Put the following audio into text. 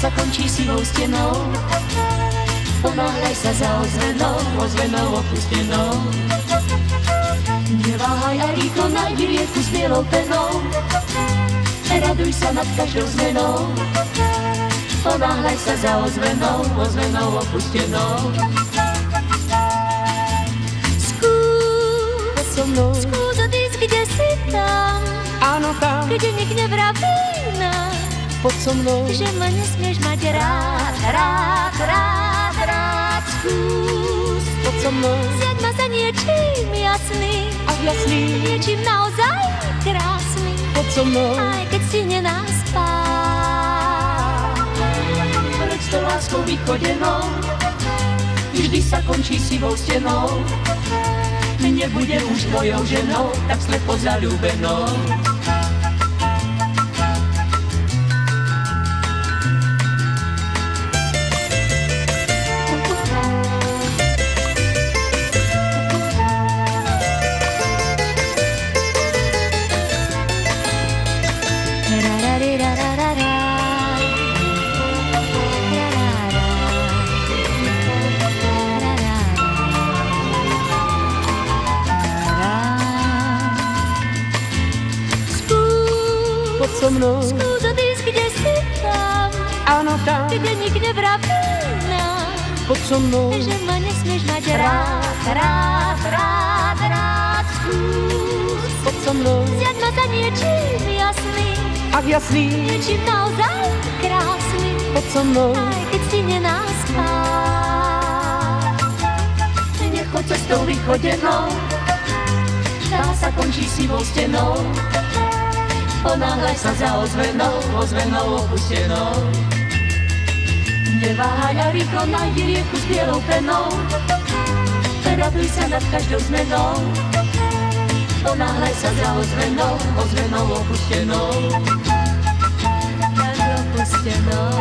Trasa končí sivou stěnou, ponáhľaj sa za ozvenou opustenou. Neváhaj a rýchlo najdi rieku s bielou penou, raduj sa nad každou zmenou, ponáhľaj sa za ozvenou opustenou. Skús so mnou, skús odísť, kde si tam, áno tam, kde nik nevraví nám, poď so mnou, že ma nesmieš mať rád, rád, rád, rád. Skús poď so mnou, zjať ma za niečím jasným, a jasný, niečím naozaj krásnym, poď so mnou, aj keď si nenaspal. preč to láskou vychodenou, vždy sa končí sivou stenou. Nebude už tvojou ženou, tak slepo zaľúbenou. Poď so mnou, Skús odísť, kde si tam, áno tam, kde nik nevraví nám, poď so mnou, že ma nesmieš mať rád, rád, rád, rád. Skús poď so mnou, zjať ma za niečím jasným, ak jasný, niečím naozaj krásnym, poď so mnou, aj keď si nenaspal. nechoď cestou vychodenou, tá sa končí sivou stenou. Ponáhľaj sa za ozvenou opustenou. Neváhaj a rýchlo najdi rieku s bielou penou, raduj sa nad každou zmenou, ponáhľaj sa za ozvenou opustenou. Tak opustenou.